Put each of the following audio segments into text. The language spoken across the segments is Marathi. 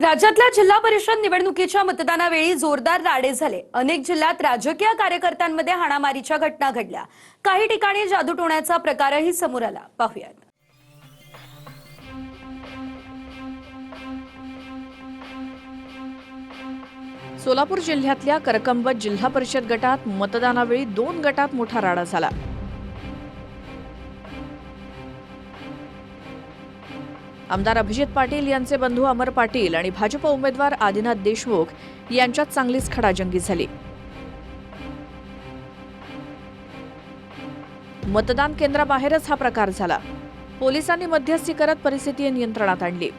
राज्यातल्या जिल्हा परिषद निवडणुकीच्या मतदानावेळी जोरदार राडे झाले। अनेक जिल्ह्यात राजकीय कार्यकर्त्यांमध्ये हाणामारीच्या घटना घडल्या। काही ठिकाणी जादूटोण्याचा प्रकारही समोर आला। पाहूयात। सोलापूर जिल्ह्यातल्या करकंबत जिल्हा परिषद गटात मतदानावेळी 2 गटात मोठा राडा झाला। आमदार अभिजित पाटील यांचे बंधू अमर पाटील आणि भाजप उमेदवार आदिनाथ देशमुख यांच्यात चांगलीच खडाजंगी झाली। मतदान केंद्राबाहेरच हा प्रकार झाला। पोलिसांनी मध्यस्थी करत परिस्थिती नियंत्रणात आणली।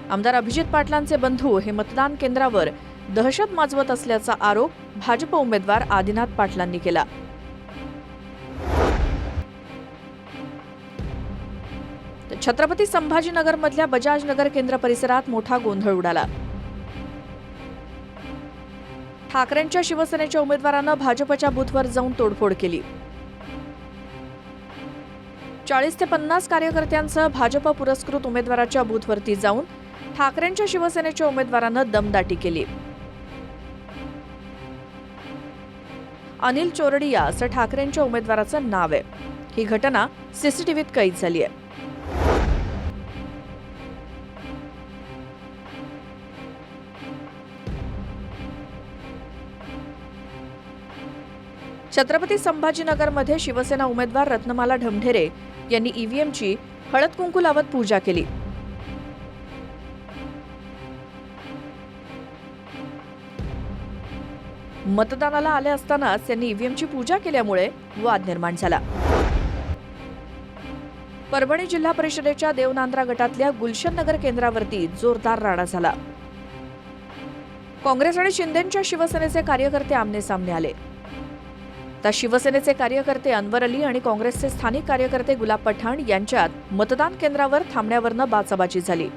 आमदार अभिजित पाटलांचे बंधू हे मतदान केंद्रावर दहशत माजवत असल्याचा आरोप भाजप उमेदवार आदिनाथ पाटलांनी केला। छत्रपती संभाजीनगर मधल्या बजाज नगर केंद्र परिसरात मोठा गोंधळ उडाला। ठाकरेंच्या शिवसेनेच्या उमेदवारांना भाजपच्या बूथवर जाऊन तोडफोड केली। 40 ते 50 कार्यकर्त्यांसह भाजप पुरस्कृत उमेदवाराच्या बूथवरती जाऊन ठाकरेंच्या शिवसेनेच्या उमेदवारानं दमदाटी केली। अनिल चोरडिया असं ठाकरेंच्या उमेदवाराचं नाव आहे। ही घटना सीसीटीव्हीत कैद झाली आहे। छत्रपती संभाजीनगरमध्ये शिवसेना उमेदवार रत्नमाला ढमढेरे यांनी ईव्हीएमची हळद कुंकू लावत पूजा केली। मतदानाला आले असतानाच त्यांनी ईव्हीएमची पूजा केल्यामुळे वाद निर्माण झाला। परभणी जिल्हा परिषदेच्या देवनांद्रा गटातल्या गुलशन नगर केंद्रावरती जोरदार राडा झाला। काँग्रेस आणि शिंदेच्या शिवसेनेचे कार्यकर्ते आमने सामने आले। तर शिवसेनेचे कार्यकर्ते अनवर अली आणि काँग्रेसचे स्थानिक कार्यकर्ते गुलाब पठाण यांच्यात मतदान केंद्रावर थांबण्यावरनं बाचाबाची झाली।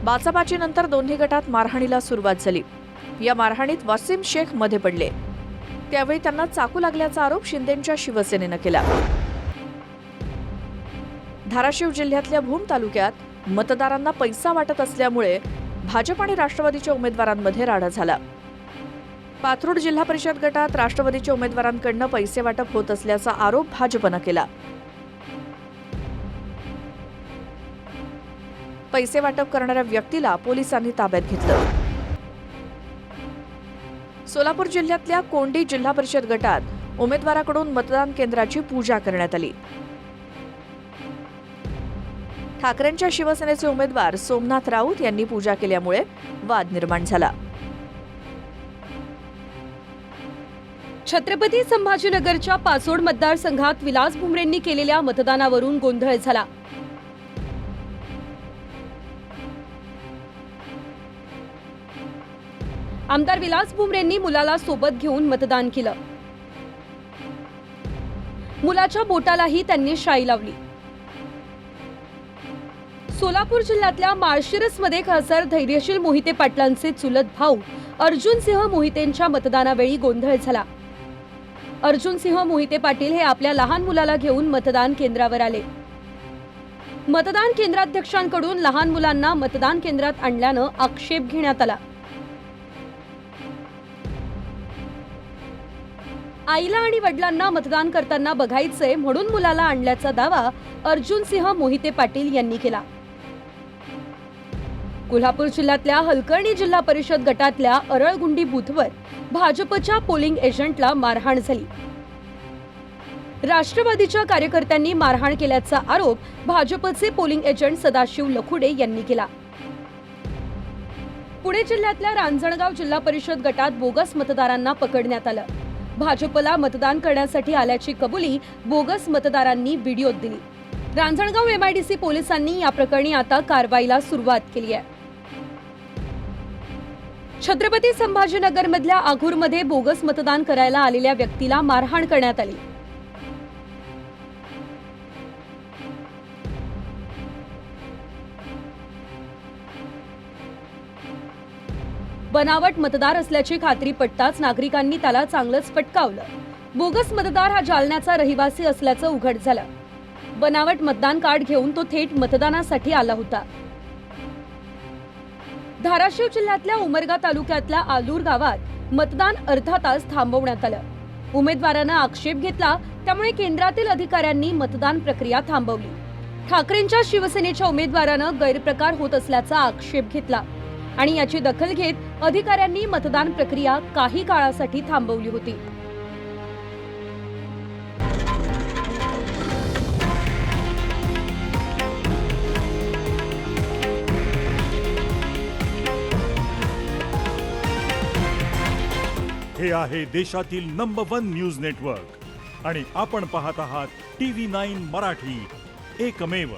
बाचाबाचीनंतर दोन्ही गटात मारहाणीला सुरुवात झाली। या मारहाणीत वसीम शेख मध्ये पडले। त्यावेळी त्यांना चाकू लागल्याचा आरोप शिंदेच्या शिवसेनेनं केला। धाराशिव जिल्ह्यातल्या भूम तालुक्यात मतदारांना पैसा वाटत असल्यामुळे भाजप आणि राष्ट्रवादीच्या उमेदवारांमध्ये राडा झाला। पाथरूड जिल्हा परिषद गटात राष्ट्रवादीच्या उमेदवारांकडून पैसे वाटप होत असल्याचा आरोप भाजपनं केला। पैसे वाटप करणाऱ्या व्यक्तीला पोलिसांनी ताब्यात घेतलं। सोलापूर जिल्ह्यातल्या कोंडी जिल्हा परिषद गटात उमेदवाराकडून मतदान केंद्राची पूजा करण्यात आली। ठाकरेंच्या शिवसेनेचे उमेदवार सोमनाथ राऊत यांनी पूजा केल्यामुळे वाद निर्माण झाला। छत्रपती संभाजीनगरच्या पाचोड मतदारसंघात विलास भुमरेंनी केलेल्या मतदानावरून गोंधळ झाला। आमदार विलास भुमरेंनी मुलाला सोबत घेऊन मतदान केलं। मुलाच्या बोटालाही त्यांनी शाई लावली। सोलापूर जिल्ह्यातल्या माळशिरसमध्ये खासदार धैर्यशील मोहिते पाटलांचे चुलत भाऊ अर्जुन सिंह मोहितेंच्या मतदानावेळी गोंधळ झाला। अर्जुन सिंह मोहिते पाटील हे आपल्या लहान मुलाला घेऊन मतदान केंद्रावर आले। मतदान केंद्राध्यक्षांकडून लहान मुलांना मतदान केंद्रात आणल्यानं आक्षेप घेण्यात आला। आईला आणि वडिलांना मतदान करताना बघायचंय म्हणून मुलाला आणल्याचा दावा अर्जुन सिंह मोहिते पाटील यांनी केला। कोल्हापूर जिल्ह्यातल्या हलकर्णी जिल्हा परिषद गटातल्या अरळगुंडी बूथवर भाजपच्या पोलिंग एजंटला मारहाण झाली। राष्ट्रवादीच्या कार्यकर्त्यांनी मारहाण केल्याचा आरोप भाजपचे पोलिंग एजंट सदाशिव लखुडे यांनी केला। पुणे जिल्ह्यातल्या रांजणगाव जिल्हा परिषद गटात बोगस मतदारांना पकडण्यात आलं। भाजपला मतदान करण्यासाठी आल्याची कबुली बोगस मतदारांनी व्हिडिओत दिली। रांजणगाव एमआयडीसी पोलिसांनी या प्रकरणी आता कारवाईला सुरुवात केली आहे। छत्रपती संभाजीनगर मधल्या आघूरमध्ये बोगस मतदान करायला आलेल्या व्यक्तीला मारहाण करण्यात आली। बनावट मतदार असल्याची खात्री पटताच नागरिकांनी त्याला चांगलंच फटकावलं। बोगस मतदार हा जालन्याचा रहिवासी असल्याचं उघड झालं। बनावट मतदान कार्ड घेऊन तो थेट मतदानासाठी आला होता. धाराशिव जिल्ह्यातल्या उमरगा तालुक्यातल्या आलूर गावात मतदान अर्धा तास थांबवण्यात आलं. उमेदवारानं आक्षेप घेतला, त्यामुळे केंद्रातील अधिकाऱ्यांनी मतदान प्रक्रिया थांबवली. ठाकरेंच्या शिवसेनेच्या उमेदवारानं गैरप्रकार होत असल्याचा आक्षेप घेतला आणि याची दखल घेत अधिकाऱ्यांनी मतदान प्रक्रिया काही काळासाठी थांबवली होती. हे आहे देशातील नंबर 1 न्यूज नेटवर्क आणि आपण पाहत आहात TV9 मराठी, एकमेव.